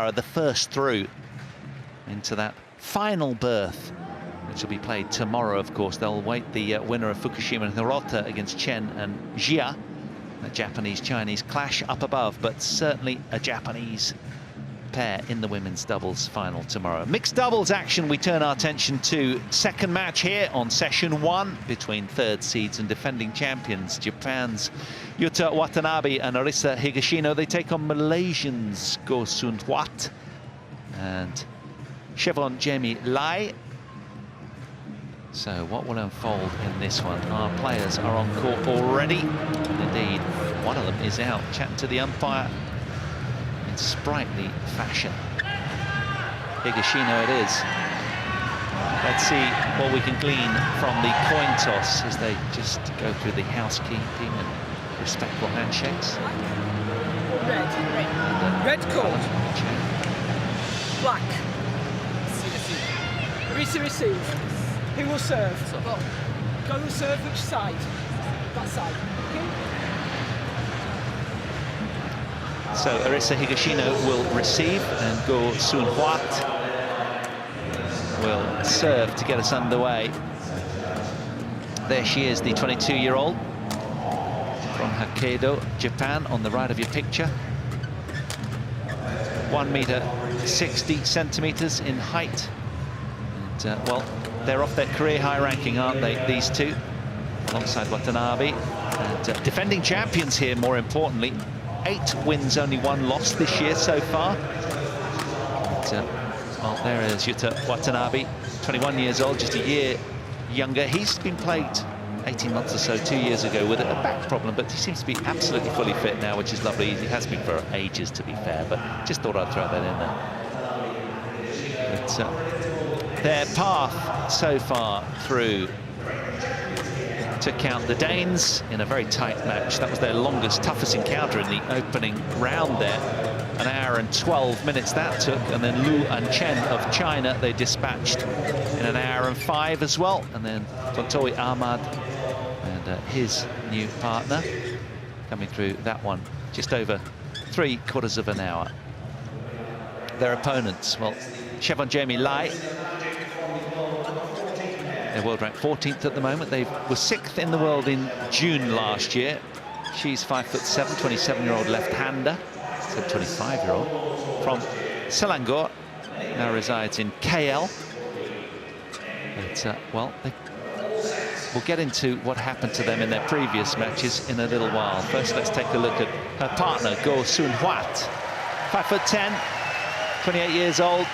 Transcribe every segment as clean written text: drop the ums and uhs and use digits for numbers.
are the first through into that final berth, which will be played tomorrow, of course. They'll wait the winner of Fukushima and Hirota against Chen and Jia. A Japanese-Chinese clash up above, but certainly a Japanese pair in the women's doubles final tomorrow. Mixed doubles action, we turn our attention to second match here on session 1 between third seeds and defending champions. Japan's Yuta Watanabe and Arisa Higashino. They take on Malaysians Go Soon Huat and Chevron Jamie Lai. So what will unfold in this one? Our players are on court already, and indeed one of them is out, chatting to the umpire in sprightly fashion. Higashino it is. Let's see what we can glean from the coin toss as they just go through the housekeeping and respectful handshakes. Red cord. Black. Receive. Who will serve? Go will serve which side? That side. Okay. So Arisa Higashino will receive and Go Soon Huat will serve to get us underway. There she is, the 22-year-old from Hokkaido, Japan, on the right of your picture. 1 meter 60 centimeters in height. And, well, they're off their career high ranking, aren't they, these two, alongside Watanabe. And defending champions here, more importantly. 8 wins, only 1 loss this year so far. And, well, there is Yuta Watanabe, 21 years old, just a year younger. He's been plagued 18 months or so, 2 years ago, with a back problem, but he seems to be absolutely fully fit now, which is lovely. He has been for ages, to be fair, but just thought I'd throw that in there. But, their path so far through to count the Danes in a very tight match. That was their longest, toughest encounter in the opening round there. 1 hour and 12 minutes that took, and then Lu and Chen of China they dispatched in 1 hour and 5 as well. And then Tontowi Ahmad and his new partner coming through that one just over 3/4 of an hour. Their opponents, well, Chevron Jamie Lai. They're world ranked 14th at the moment. They were 6th in the world in June last year. She's 5'7", 27-year-old left-hander. So 25-year-old from Selangor, now resides in KL. But well, we'll get into what happened to them in their previous matches in a little while. First, let's take a look at her partner, Go Soon Huat, 5'10", 28 years old,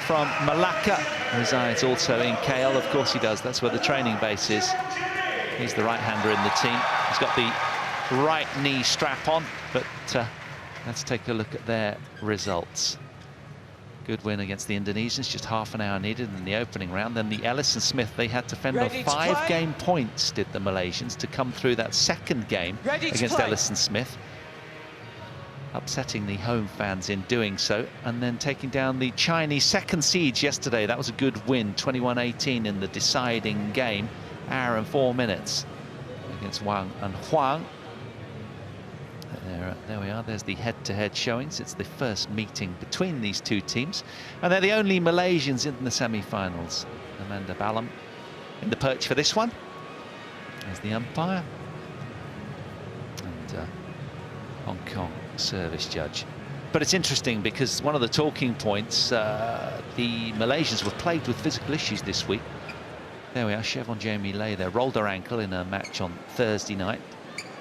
from Malacca, resides also in KL. Of course he does, that's where the training base is. He's the right-hander in the team. He's got the right knee strap on, but let's take a look at their results. Good win against the Indonesians, just half an hour needed in the opening round. Then the Ellison Smith, they had to fend off 5 game points, did the Malaysians, to come through that second game against Ellison Smith, upsetting the home fans in doing so, and then taking down the Chinese second seeds yesterday. That was a good win, 21-18 in the deciding game, 1 hour and 4 minutes against Wang and Huang. There we are, there's the head-to-head showings. It's the first meeting between these two teams, and they're the only Malaysians in the semi-finals. Amanda Balam in the perch for this one. There's the umpire. And Hong Kong service judge. But it's interesting because one of the talking points, the Malaysians were plagued with physical issues this week. There we are, Chevron Jamie Lai there, rolled her ankle in a match on Thursday night,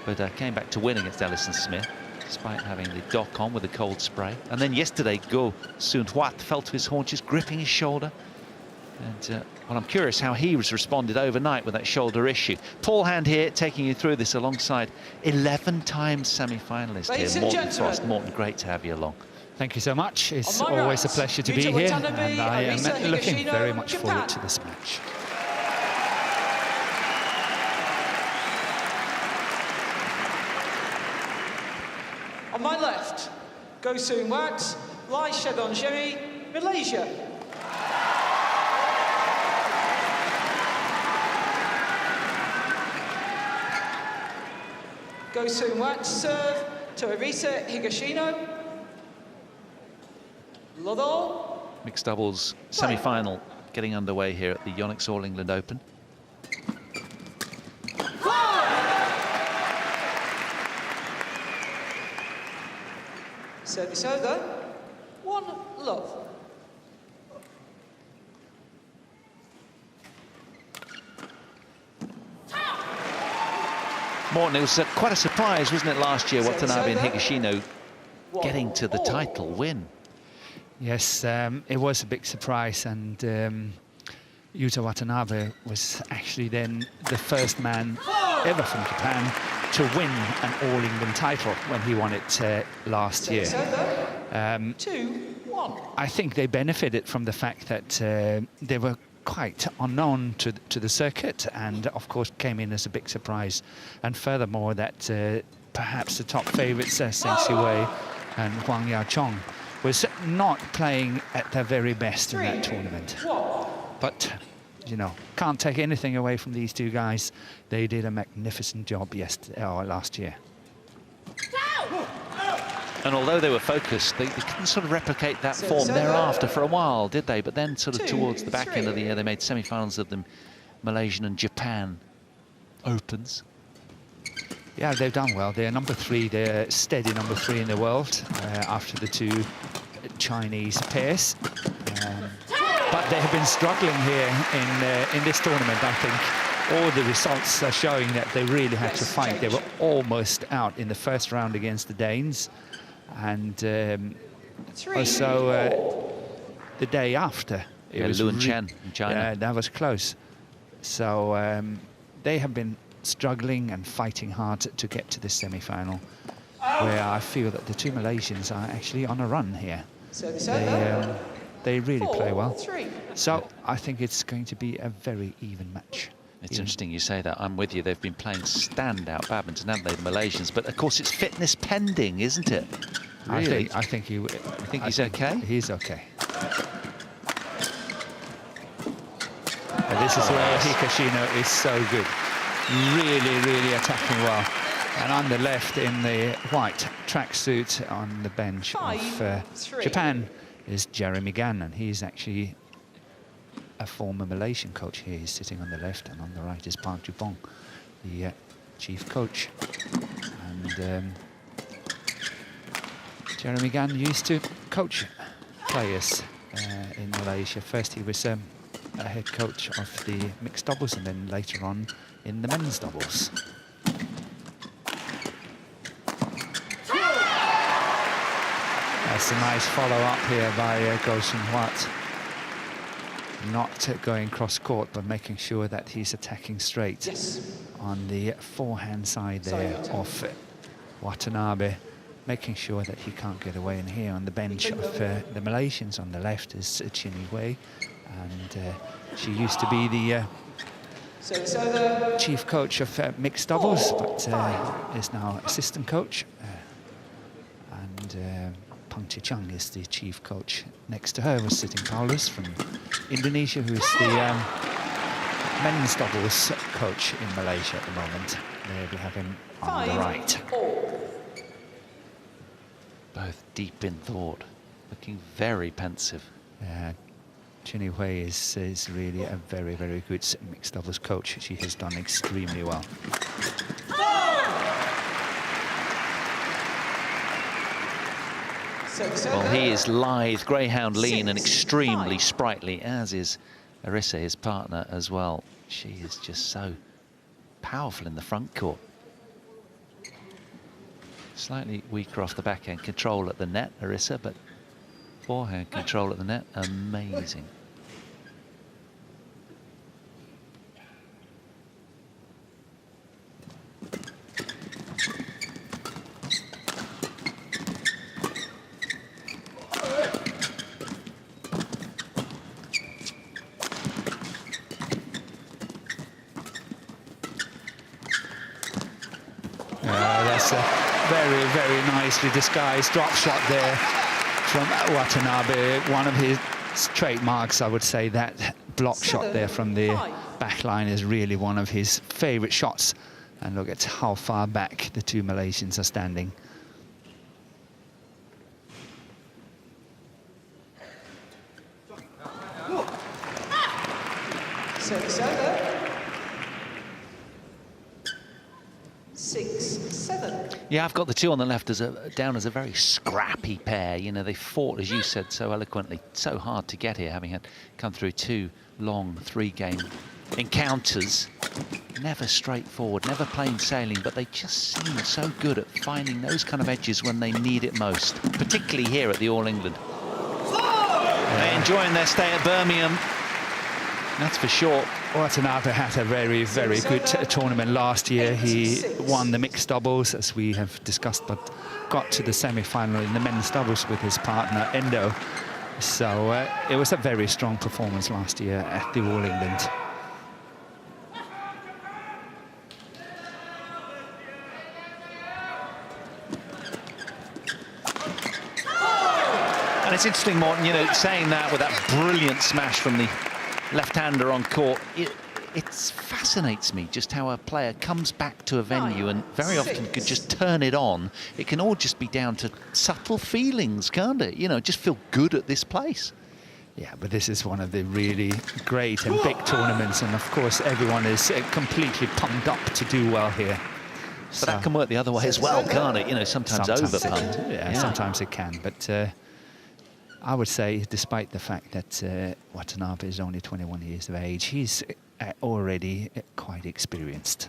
but came back to win against Ellison Smith, despite having the dock on with a cold spray. And then yesterday, Go Soon Huat fell to his haunches, gripping his shoulder. And well, I'm curious how he was responded overnight with that shoulder issue. Paul Hand here, taking you through this alongside 11-time semi-finalist here, Morten Frost. Morten, great to have you along. Thank you so much. It's always a pleasure to be here, and I am looking very much forward to this match. On my left, Go Soon Huat, Lai Chevron Jamie, Malaysia. Go Soon Huat serve to Arisa Higashino. Lodo. Mixed doubles semi-final getting underway here at the Yonex All England Open. Service over. 1-love. Morton, it was quite a surprise, wasn't it, last year, Watanabe and Higashino getting to the title win. Yes, it was a big surprise, and Yuta Watanabe was actually then the first man ever from Japan to win an All England title when he won it last year. 2-1. I think they benefited from the fact that they were quite unknown to the circuit, and of course came in as a big surprise. And furthermore, that perhaps the top favourites, Zheng Siwei and Huang Yaqiong, was not playing at their very best in that tournament. But, you know, can't take anything away from these two guys. They did a magnificent job last year. And although they were focused, they couldn't sort of replicate that form thereafter for a while, did they? But then sort of towards the back end of the year, they made semi-finals of the Malaysian and Japan Opens. Yeah, they've done well. They're number 3. They're steady number 3 in the world after the two Chinese pairs. But they have been struggling here in this tournament, I think. All the results are showing that they really had to fight. They were almost out in the first round against the Danes. And also the day after, it was Luan Chen in China. Yeah, that was close. So they have been struggling and fighting hard to get to the semi-final, where I feel that the two Malaysians are actually on a run here. They really play well. So I think it's going to be a very even match. It's interesting you say that. I'm with you. They've been playing standout badminton, haven't they, the Malaysians? But of course, it's fitness pending, isn't it? Really? I think he's okay? He's okay. And this is where Higashino is so good. Really, really attacking well. And on the left, in the white tracksuit on the bench of Japan, is Jeremy Gan, and he's actually a former Malaysian coach here. He's sitting on the left, and on the right is Park Jupong, the chief coach. And Jeremy Gan used to coach players in Malaysia. First he was a head coach of the mixed doubles, and then later on in the men's doubles. That's a nice follow-up here by GOH Wat. Not going cross-court, but making sure that he's attacking straight on the forehand side there of Watanabe, making sure that he can't get away. And here on the bench of the Malaysians on the left is Chinny Wei, and she used to be the chief coach of mixed doubles, but is now assistant coach. And Pang Chi-Chang is the chief coach. Next to her was sitting Paulus from Indonesia, who is the men's doubles coach in Malaysia at the moment. There we have him on the right. Both deep in thought, looking very pensive. Chinny Wei is really a very, very good mixed doubles coach. She has done extremely well. Well, he is lithe, greyhound lean, and extremely sprightly, as is Arisa, his partner, as well. She is just so powerful in the front court. Slightly weaker off the backhand control at the net, Arisa, but forehand control at the net, amazing. That's a very, very nicely disguised drop shot there from Watanabe. One of his trademarks, I would say. That block shot there from the back line is really one of his favorite shots. And look at how far back the two Malaysians are standing. Service over. 6-7. Yeah, I've got the two on the left as down as a very scrappy pair. You know, they fought, as you said so eloquently, so hard to get here, having had come through two long three-game encounters. Never straightforward, never plain sailing, but they just seem so good at finding those kind of edges when they need it most, particularly here at the All England. They're enjoying their stay at Birmingham, that's for sure. Watanabe had a very, very good tournament last year. He won the mixed doubles, as we have discussed, but got to the semi-final in the men's doubles with his partner, Endo. So it was a very strong performance last year at the All England. And it's interesting, Morten, you know, saying that with that brilliant smash from the left-hander on court, it fascinates me just how a player comes back to a venue and very often could just turn it on. It can all just be down to subtle feelings, can't it? You know, just feel good at this place. Yeah, but this is one of the really great and big tournaments, and of course everyone is completely pumped up to do well here. But so that can work the other way as well, can't it? You know, sometimes over-pumped. Yeah, sometimes it can, but I would say, despite the fact that Watanabe is only 21 years of age, he's already quite experienced.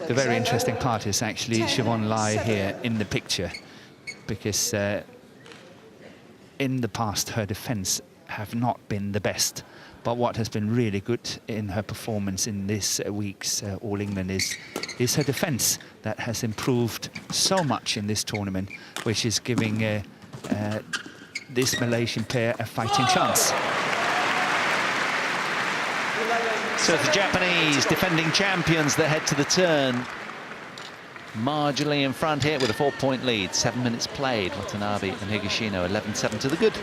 The very interesting part is actually Siobhan Lai here in the picture, because in the past her defence have not been the best. But what has been really good in her performance in this week's All England is her defence that has improved so much in this tournament, which is giving this Malaysian pair a fighting chance. So the Japanese defending champions that head to the turn, marginally in front here with a 4-point lead. 7 minutes played. Watanabe and Higashino 11-7 to the good.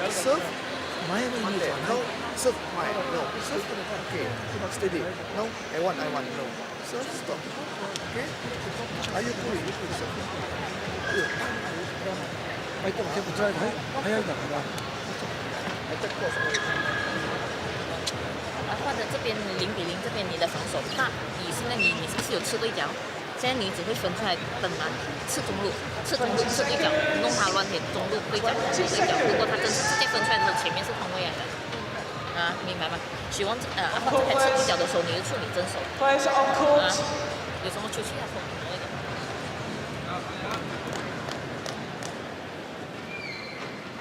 Serve my no serve my no serve okay steady no I want no serve stop okay are you cool I don't drive I take course 或者这边0比0，这边你的防守大，现在你是不是有吃对角？现在你只会分出来本来吃中路，吃对角，弄他乱点中路对角，对角。如果他真是直接分出来的时候，前面是空位来的，啊，明白吗？希望他在吃对角的时候，你就处理正手，啊，有什么出去要冲多一点。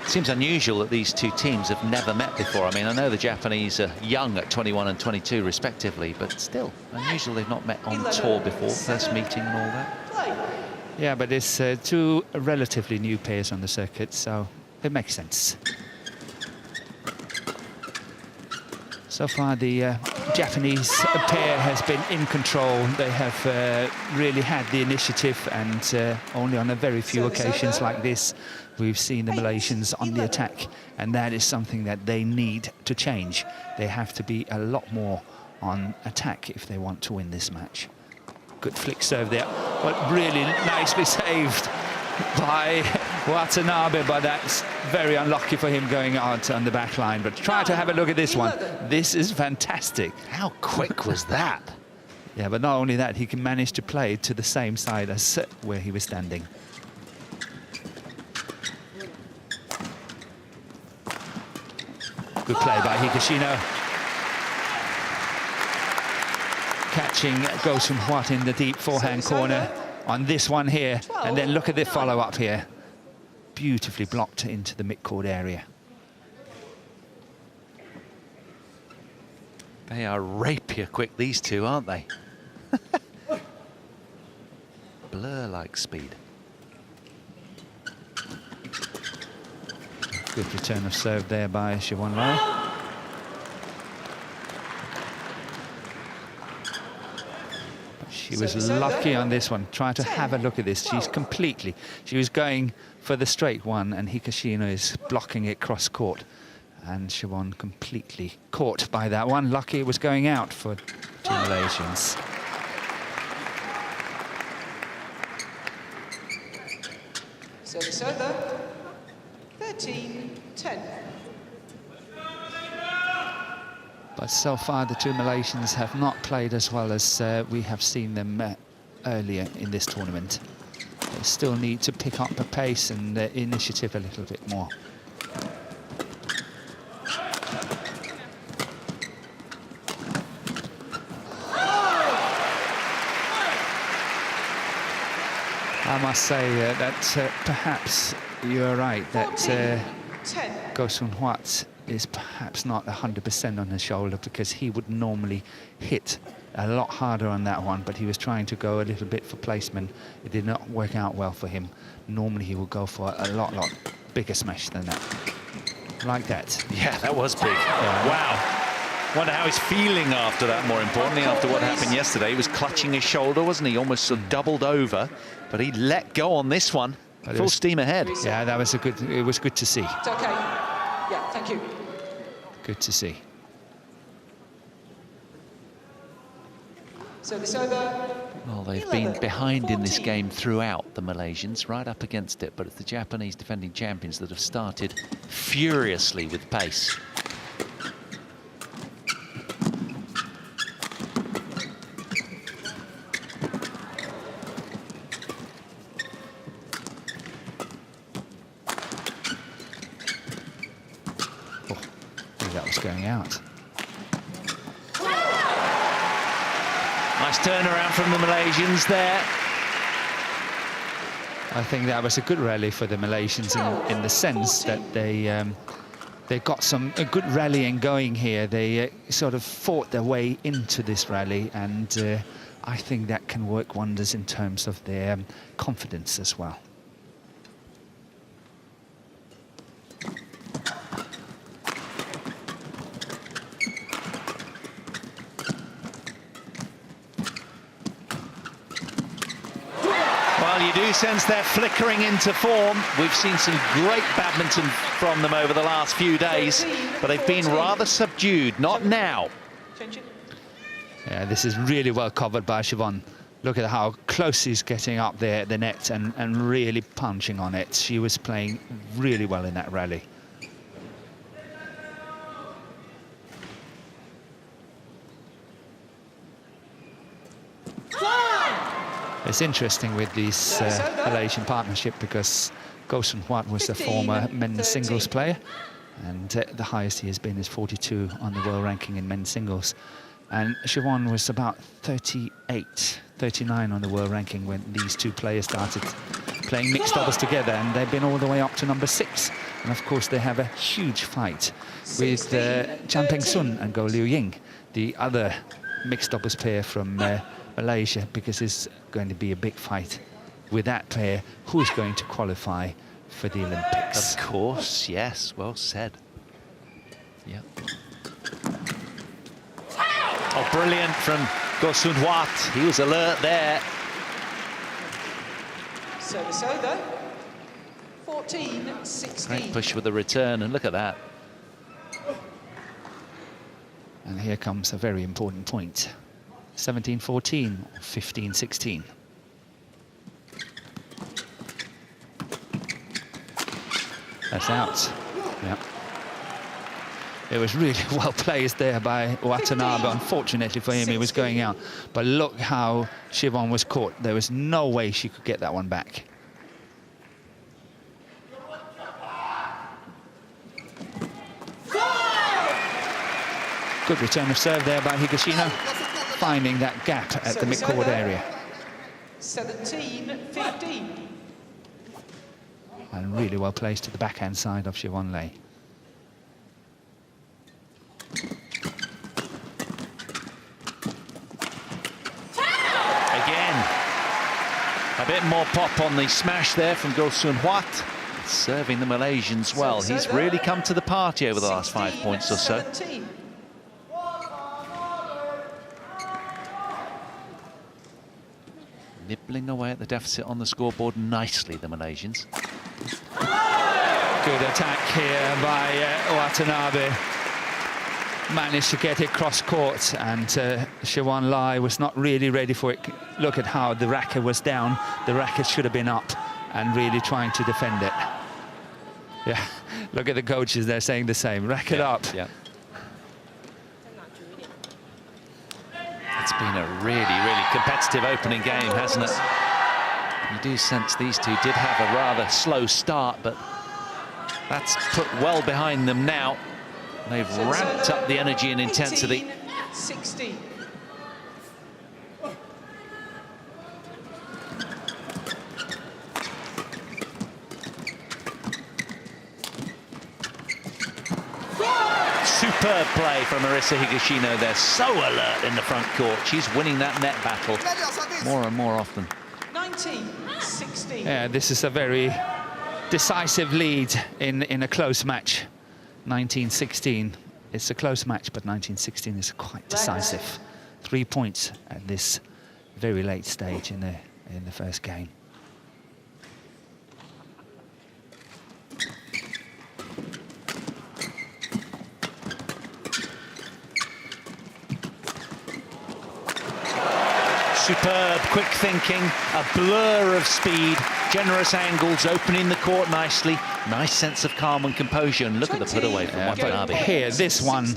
Seems unusual that these two teams have never met before. I mean, I know the Japanese are young at 21 and 22 respectively, but still unusual they've not met on tour before, first meeting and all that. Yeah, but it's two relatively new pairs on the circuit, so it makes sense. So far, the Japanese pair has been in control. They have really had the initiative, and only on a very few occasions like this, we've seen the Malaysians on the attack, and that is something that they need to change. They have to be a lot more on attack if they want to win this match. Good flick serve there, but really nicely saved by Watanabe, but that's very unlucky for him going out on the back line. But try to have a look at this one. This is fantastic. How quick was that? Yeah, but not only that, he can manage to play to the same side as where he was standing. Good play by Higashino. Catching Gosum Huat in the deep forehand corner on this one here. And then look at the follow-up here. Beautifully blocked into the mid-court area. They are rapier quick, these two, aren't they? Blur-like speed. Good return of serve there by Siobhan Lai. She was lucky on this one. Try to have a look at this. She's completely... She was going for the straight one, and Higashino is blocking it cross-court. And Siobhan completely caught by that one. Lucky it was going out for two Malaysians. Service over. 13-10. But so far, the two Malaysians have not played as well as we have seen them earlier in this tournament. They still need to pick up the pace and initiative a little bit more. I must say that perhaps you're right, that Goh Soon Huat is perhaps not 100% on his shoulder, because he would normally hit a lot harder on that one, but he was trying to go a little bit for placement. It did not work out well for him. Normally he would go for a lot bigger smash than that. Like that. Yeah, that was big. Wow. Wonder how he's feeling after that, more importantly, after what happened yesterday. He was clutching his shoulder, wasn't he? Almost sort of doubled over, but he let go on this one. But full steam ahead. Yeah, that was it was good to see. It's okay. Yeah, thank you. Good to see. Service over. Well, they've been behind in this game throughout, the Malaysians, right up against it, but it's the Japanese defending champions that have started furiously with pace. That was going out. Nice turnaround from the Malaysians there. I think that was a good rally for the Malaysians in the sense that they got some good rallying going here. They sort of fought their way into this rally, and I think that can work wonders in terms of their confidence as well. Well, you do sense they're flickering into form. We've seen some great badminton from them over the last few days, but they've been rather subdued. Not now. Yeah, this is really well covered by Siobhan. Look at how close he's getting up there at the net and really punching on it. She was playing really well in that rally. It's interesting with this Malaysian partnership, because Goh Soon Huat was a former men's singles player, and the highest he has been is 42 on the world ranking in men's singles. And Siobhan was about 38, 39 on the world ranking when these two players started playing mixed doubles together, and they've been all the way up to number 6. And of course they have a huge fight with Chan Peng Sun and Goh Liu Ying, the other mixed doubles pair from Malaysia, because it's going to be a big fight with that pair who's going to qualify for the Olympics. Of course, yes, well said. Yeah. Oh, brilliant from Goh Soon Huat. He was alert there. Service over. 14-16. Great push with the return, and look at that. And here comes a very important point. 17-14, 15-16. That's out. Yeah. It was really well placed there by Watanabe. Unfortunately for him, he was going out. But look how Siobhan was caught. There was no way she could get that one back. Good return of serve there by Higashino, finding that gap at the midcourt area. 17-15. And really well placed to the backhand side of Siobhan Lei. Again, a bit more pop on the smash there from Goh Soon Huat. Serving the Malaysians well. He's really come to the party over the last 5 points or so. 17. Nibbling away at the deficit on the scoreboard nicely, the Malaysians. Good attack here by Watanabe. Managed to get it cross court, and Siobhan Lei was not really ready for it. Look at how the racket was down. The racket should have been up, and really trying to defend it. Yeah, look at the coaches, they're saying the same. Rack it up. Yeah. It's been a really, really competitive opening game, hasn't it? You do sense these two did have a rather slow start, but that's put well behind them now. They've ramped up the energy and intensity. 18-16. Superb play from Marisa Higashino. They're so alert in the front court. She's winning that net battle more and more often. 19-16. Yeah, this is a very decisive lead in a close match. 19-16. It's a close match, but 19-16 is quite decisive. 3 points at this very late stage in the first game. Superb, quick thinking, a blur of speed, generous angles, opening the court nicely. Nice sense of calm and composure, and look at the put away from Watanabe. Here, this one,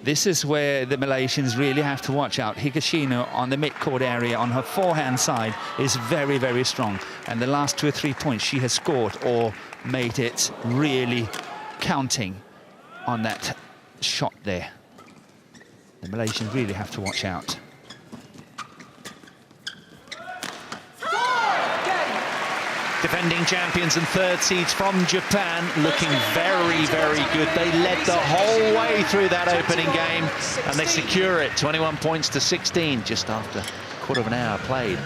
this is where the Malaysians really have to watch out. Higashino on the mid-court area on her forehand side is very, very strong. And the last 2 or 3 points she has scored or made it really counting on that shot there. The Malaysians really have to watch out. Defending champions and third seeds from Japan, looking very, very good. They led the whole way through that opening game, and they secure it, 21 points to 16, just after a quarter of an hour played.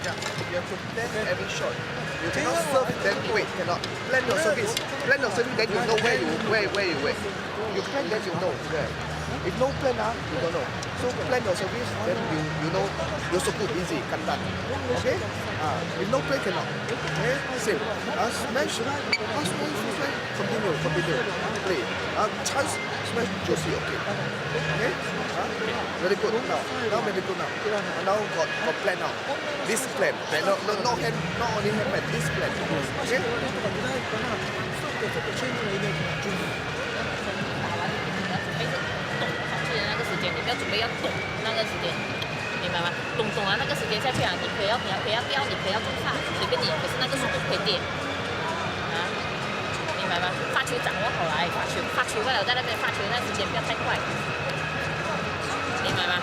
Yeah, you have to plan every shot. You cannot serve, then wait, cannot. Plan your service. Plan your service, then you know where you wait. You plan, then you know where. If no plan, you don't know. So plan your service, then you know you're so good, easy, kantan. Okay? If no plan, cannot. Okay? Same. Smash, continue, play. Chance, smash, juicy, okay. Okay? Very good now very good now. Now got plan now. This plan. No hand, not only hand plan, this plan. Okay? 你不要准备要懂那个时间，明白吗？懂了那个时间下去啊，你可以要飙，你可以要中发，随便你，可是那个速度可以跌，明白吗？发球掌握好来，发球不了在那边发球那时间不要太快，明白吗？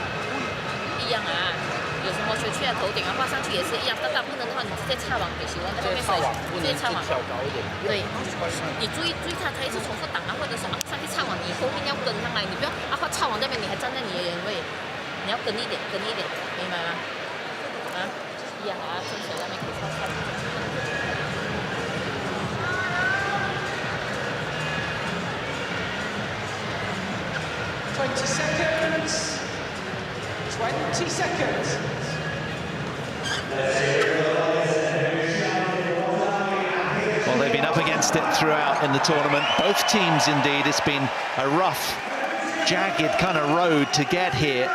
一样啊，有什么球去了头顶啊，画上去也是一样，但不能的话，你直接插网给球，在外面水，直接插网。对，你注意他一直重复挡啊，或者什么上去插网，你后面要跟上来，你不要插网这边，你还站在你的原位，你要跟一点，明白吗？一样啊，正手那边可以插。20 seconds. 20 seconds. Well, they've been up against it throughout in the tournament. Both teams, indeed. It's been a rough, jagged kind of road to get here.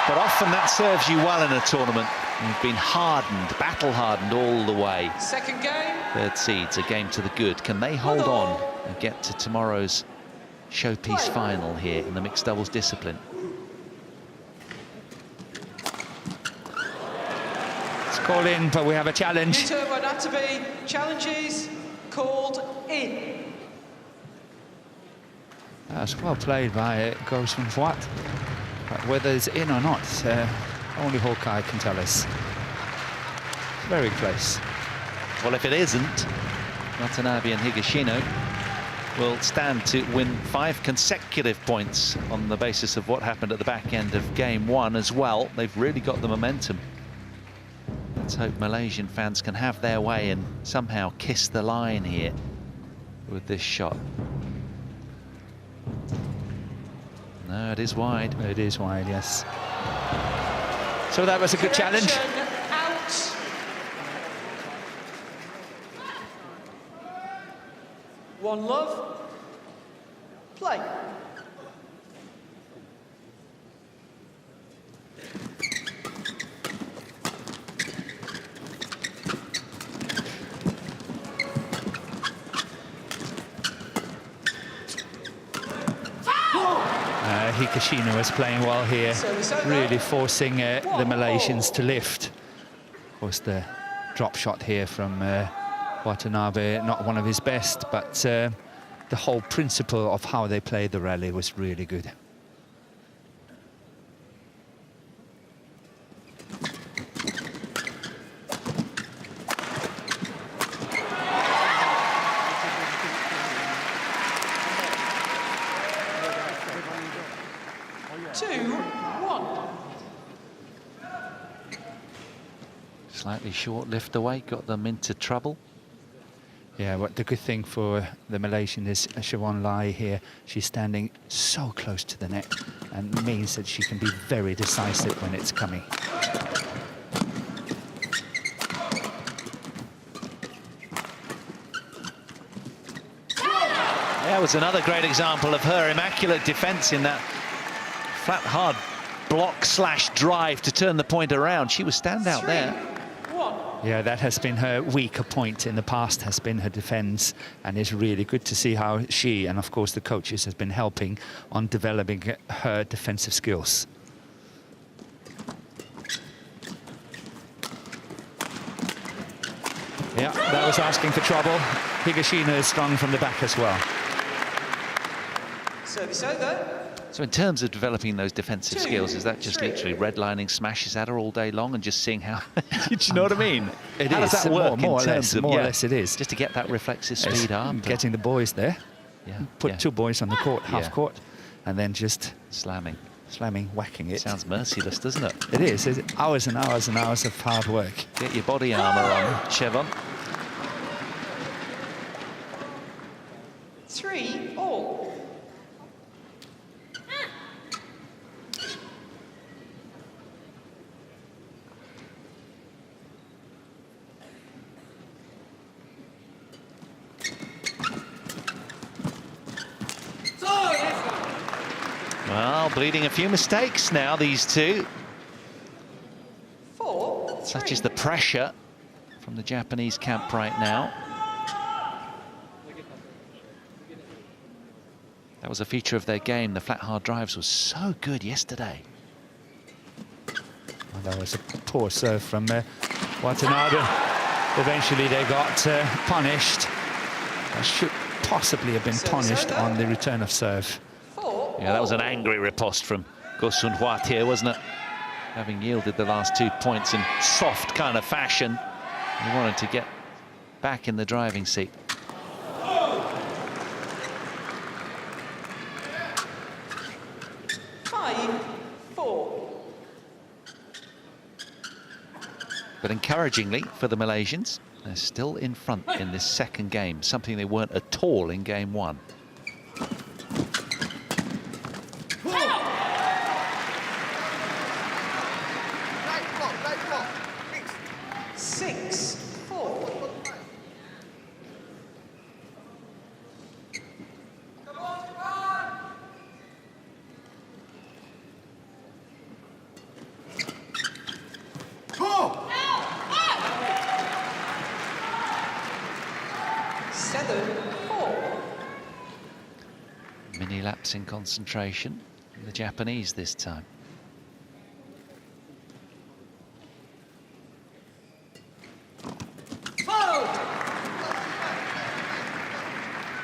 But often that serves you well in a tournament. You've been hardened, battle-hardened all the way. Second game. Third seeds, a game to the good. Can they hold on and get to tomorrow's showpiece final here in the mixed doubles discipline? It's called in, but we have a challenge. Yuta WATANABE challenges called in. That's well played by GOH from Fuat. But whether it's in or not, only Hawkeye can tell us. Very close. Well, if it isn't, Watanabe and Higashino will stand to win 5 consecutive points on the basis of what happened at the back end of game 1 as well. They've really got the momentum. Let's hope Malaysian fans can have their way and somehow kiss the line here with this shot. No, it is wide. It is wide, yes. So that was a good challenge. Out. One love. Play. Higashino was playing well here, really forcing the Malaysians to lift. Of course, the drop shot here from Watanabe, not one of his best, but the whole principle of how they played the rally was really good. Slightly short lift away, got them into trouble. Yeah, but the good thing for the Malaysian is Siobhan Lai here. She's standing so close to the net and means that she can be very decisive when it's coming. That was another great example of her immaculate defence in that flat, hard block slash drive to turn the point around. She was standout there. Yeah, that has been her weaker point in the past, has been her defence, and it's really good to see how she, and of course the coaches, has been helping on developing her defensive skills. Yeah, that was asking for trouble. Higashino is strong from the back as well. Service over. So in terms of developing those defensive skills, is that just literally redlining smashes at her all day long and just seeing how... Do you know what I mean? How does that work? More or less it is. Just to get that reflexive speed up. Getting the boys there. Yeah. Put two boys on the court, half court, and then just... Slamming, whacking it. Sounds merciless, doesn't it? It is. It's hours and hours and hours of hard work. Get your body armour on, Siobhan. 3-all. Well, bleeding a few mistakes now, these two. 4-3. Such is the pressure from the Japanese camp right now. That was a feature of their game. The flat hard drives was so good yesterday. Well, that was a poor serve from Watanabe. Eventually they got punished. That should possibly have been punished on the return of serve. Yeah, that was an angry riposte from Goh Sun Hwat here, wasn't it? Having yielded the last 2 points in soft kind of fashion, he wanted to get back in the driving seat. But encouragingly for the Malaysians, they're still in front in this second game, something they weren't at all in game one. Mini lapse in concentration from the Japanese this time.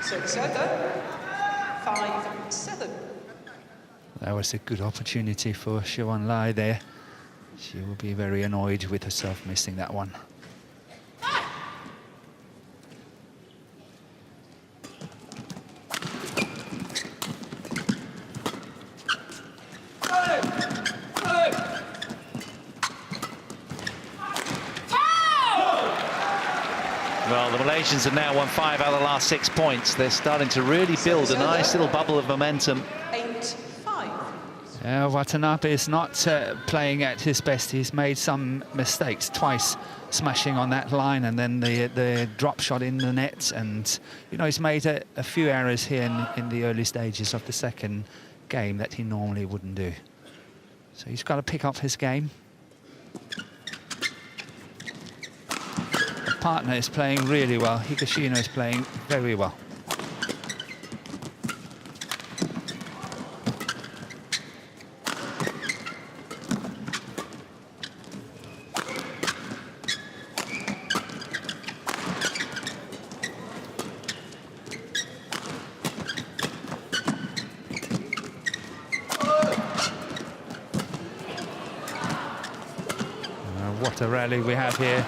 Service over. 5-7. That was a good opportunity for Siobhan Lai there. She will be very annoyed with herself missing that one. Well, the Malaysians have now won 5 out of the last 6 points. They're starting to really build a nice little bubble of momentum. 8-5. Watanabe is not playing at his best. He's made some mistakes, twice smashing on that line and then the drop shot in the net. And, you know, he's made a few errors here in the early stages of the second game that he normally wouldn't do. So he's got to pick up his game. The partner is playing really well. Higashino is playing very well. a rally we have here.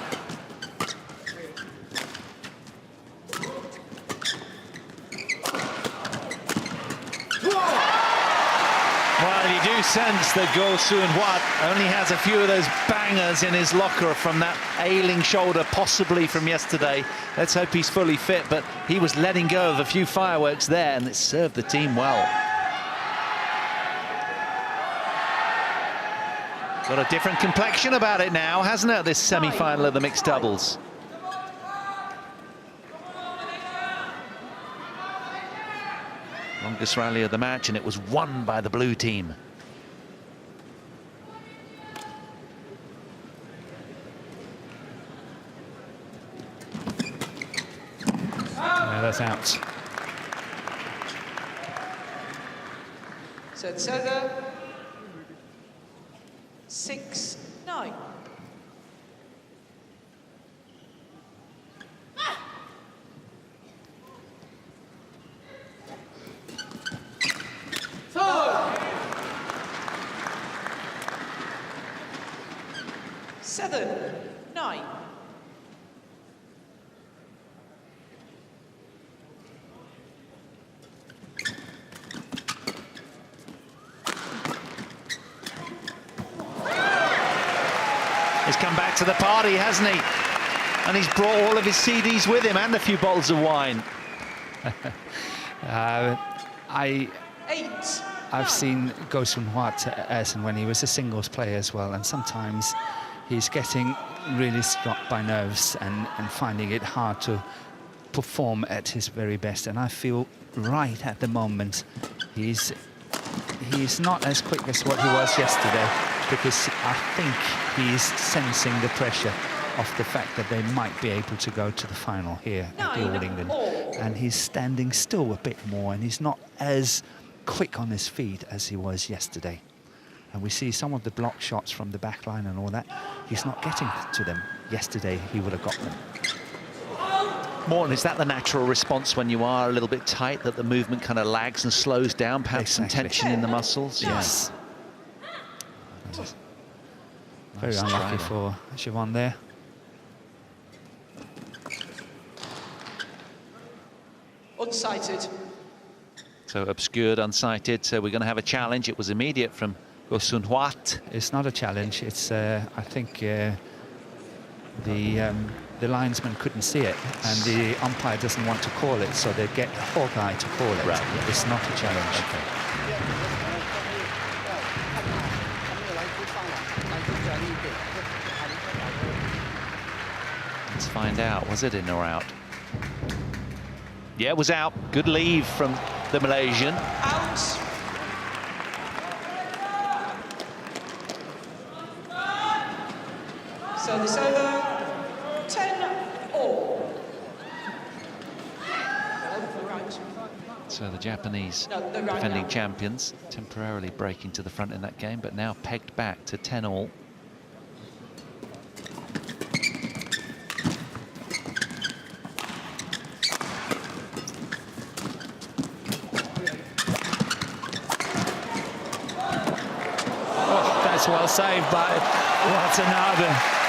Well, you do sense that Goh Soon-Hwat only has a few of those bangers in his locker from that ailing shoulder, possibly from yesterday. Let's hope he's fully fit, but he was letting go of a few fireworks there, and it served the team well. Got a different complexion about it now, hasn't it, this semi-final of the mixed doubles? Longest rally of the match, and it was won by the blue team. Yeah, that's out. Set setter. 6-9. Seven, 9. He's come back to the party, hasn't he? And he's brought all of his CDs with him and a few bottles of wine. I've seen Goh Soon-Hwat as and when he was a singles player as well, and sometimes he's getting really struck by nerves and finding it hard to perform at his very best. And I feel right at the moment he's not as quick as what he was yesterday, because I think he's sensing the pressure of the fact that they might be able to go to the final here at the All England. And he's standing still a bit more, and he's not as quick on his feet as he was yesterday. And we see some of the block shots from the back line and all that. He's not getting to them. Yesterday, he would have got them. Morton, is that the natural response when you are a little bit tight, that the movement kind of lags and slows down, perhaps some tension in the muscles? Yes. Very Nice unlucky try for Siobhan there. Unsighted. So obscured, unsighted, so we're going to have a challenge. It was immediate from Goh Soon-Hwat. It's not a challenge. It's, I think, the linesman couldn't see it, and the umpire doesn't want to call it, so they get Hawkeye to call it. Right. It's not a challenge. Okay. Let's find out, was it in or out? Yeah, it was out. Good leave from the Malaysian. Out. Service over. 10-all. Right. So the Japanese No, the right defending now. champions temporarily breaking to the front in that game, but now pegged back to 10-all. Well saved by Watanabe,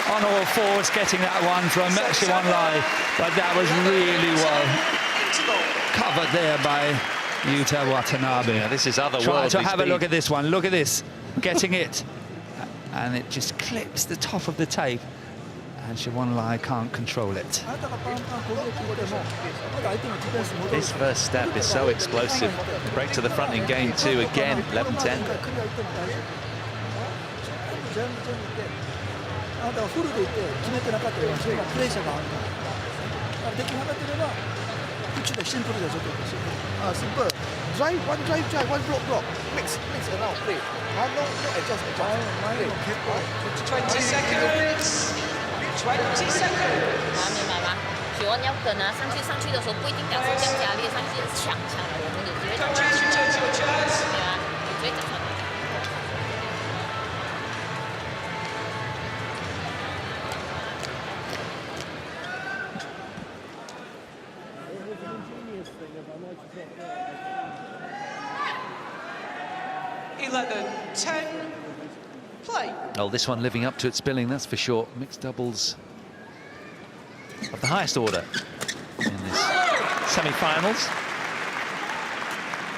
on all fours, getting that one from Siobhan Lai, but that was really well covered there by Yuta Watanabe. Yeah, this is otherworldly. Try to have a speed. look at this one. Look at this, getting it, and it just clips the top of the tape, and Siobhan Lai can't control it. This first step is so explosive. Break to the front in game two again, 11-10. あなたはフルでいって決めてなかったらそういうプレッシャーがあるからできなかったらこっちでシンプルでちょっとシンプル simple. Drive, one block. Mix around, play. No adjust. Play. 20 seconds. 20 seconds. 明白吗？喜欢要跟啊，上去的时候不一定表示降压力，上去抢了，我们有机会。 Coaches, return to your chairs. 对啊，有机会打上。 11, 10, play. Well, this one living up to its billing, that's for sure. Mixed doubles of the highest order in this semi-finals.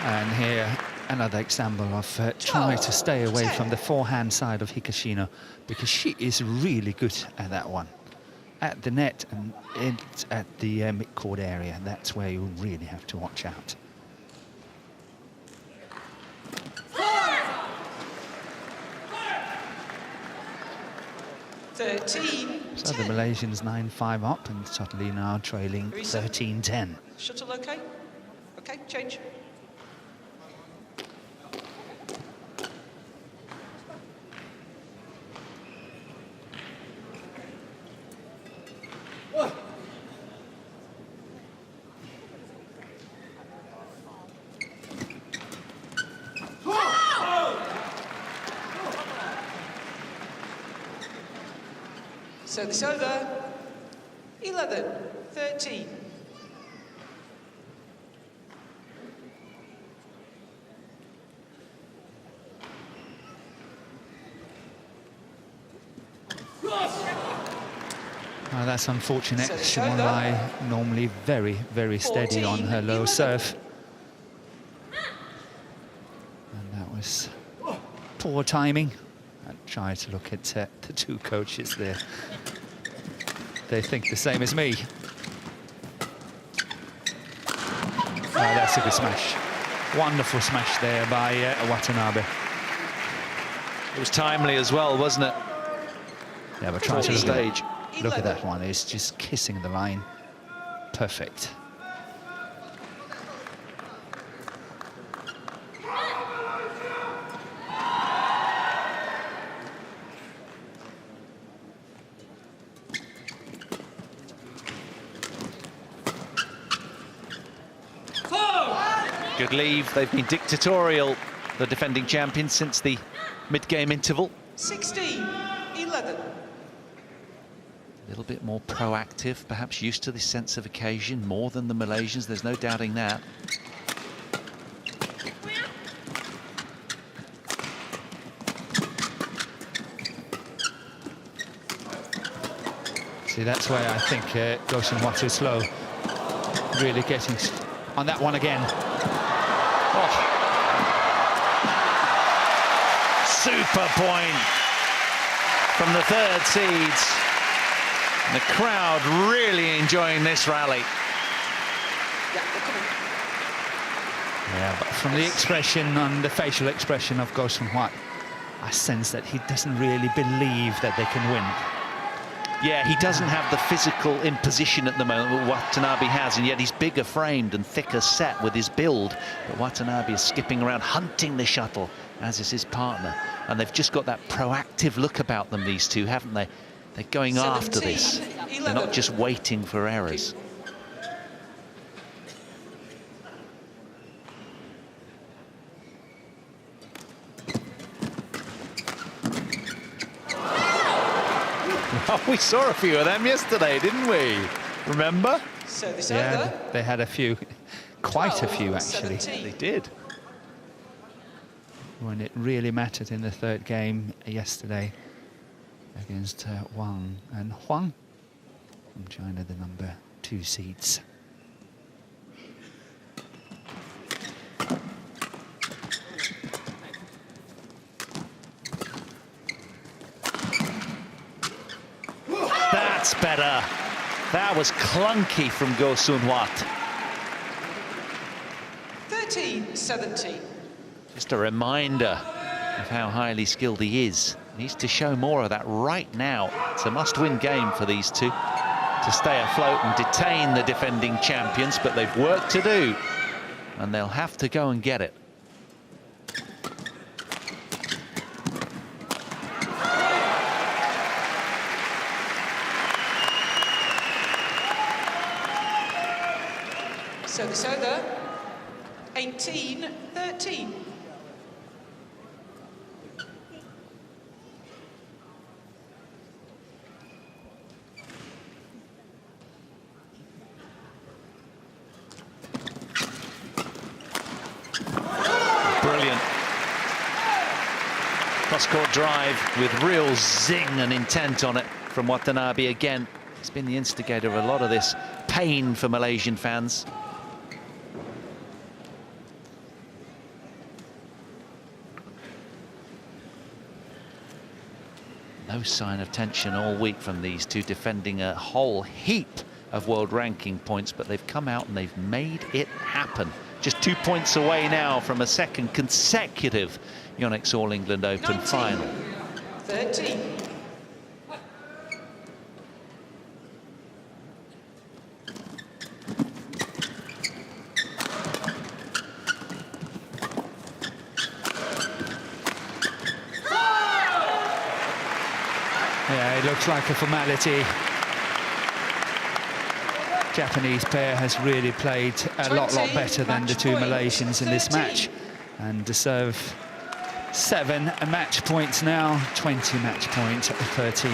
And here, another example of trying to stay away from the forehand side of Higashino, because she is really good at that one. At the net and at the mid-court area, that's where you really have to watch out. So the Malaysians 9-5 up and suddenly now trailing 13-10. Shuttle okay? Okay, change. So this over, 11-13. Well, that's unfortunate. Siobhan Lai normally very, very steady on her low serve. And that was poor timing. I tried to look at the two coaches there. They think the same as me. Oh, that's a good smash. Wonderful smash there by Watanabe. It was timely as well, wasn't it? Yeah, but try to look at that one. It's just kissing the line. Perfect. Good leave. They've been dictatorial, the defending champions, since the mid-game interval. 16-11. A little bit more proactive, perhaps used to this sense of occasion more than the Malaysians. There's no doubting that. See, that's where I think Goshen Watu is slow. Really getting on that one again. Oh. Super point from the third seeds. The crowd really enjoying this rally. Yeah, but from the expression and the facial expression of Goshen Wat, I sense that he doesn't really believe that they can win. Yeah, he doesn't have the physical imposition at the moment that Watanabe has, and yet he's bigger framed and thicker set with his build. But Watanabe is skipping around, hunting the shuttle, as is his partner. And they've just got that proactive look about them, these two, haven't they? They're going after this. They're not just waiting for errors. Oh, we saw a few of them yesterday, didn't we? Remember? Yeah, they had a few, quite a few actually. They did. When it really mattered in the third game yesterday against Wang and Huang from China, the number 2 seeds. That's better. That was clunky from Go Soon Wat. 13-17. Just a reminder of how highly skilled he is. He needs to show more of that right now. It's a must-win game for these two to stay afloat and detain the defending champions, but they've work to do, and they'll have to go and get it. So this over, 18-13. Brilliant. Cross-court drive with real zing and intent on it from Watanabe again. He's been the instigator of a lot of this pain for Malaysian fans. No sign of tension all week from these two, defending a whole heap of world ranking points, but they've come out and they've made it happen. Just 2 points away now from a second consecutive Yonex All England Open 19, final. 13. Yeah, it looks like a formality. Japanese pair has really played a lot better than the two Malaysians in this match, and deserve 7 match points now, 20 match points at 13.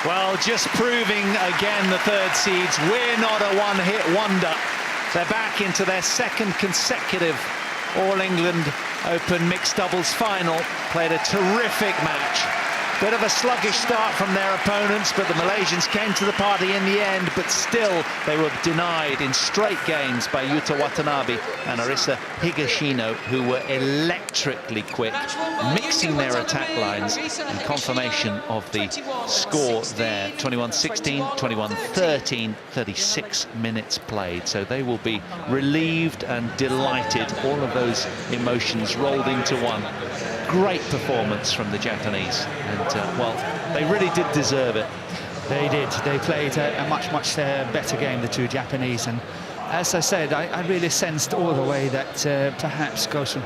Well, just proving again, the third seeds, we're not a one-hit wonder. They're back into their second consecutive All England Open mixed doubles final. Played a terrific match. Bit of a sluggish start from their opponents, but the Malaysians came to the party in the end, but still they were denied in straight games by Yuta Watanabe and Arisa Higashino, who were electrically quick, mixing their attack lines, and confirmation of the score there. 21-16, 21-13, 36 minutes played. So they will be relieved and delighted. All of those emotions rolled into one. Great performance from the Japanese, and well, they really did deserve it. They did. They played a much better game, the two Japanese, and as I said, I really sensed all the way that perhaps GOH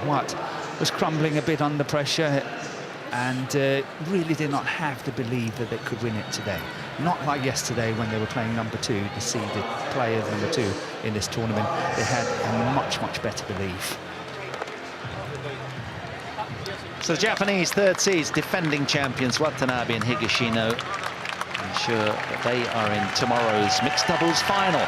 was crumbling a bit under pressure, and really did not have the belief that they could win it today. Not like yesterday when they were playing number 2, the seeded player number 2 in this tournament. They had a much better belief. So the Japanese third seeds, defending champions Watanabe and Higashino, ensure that they are in tomorrow's mixed doubles final.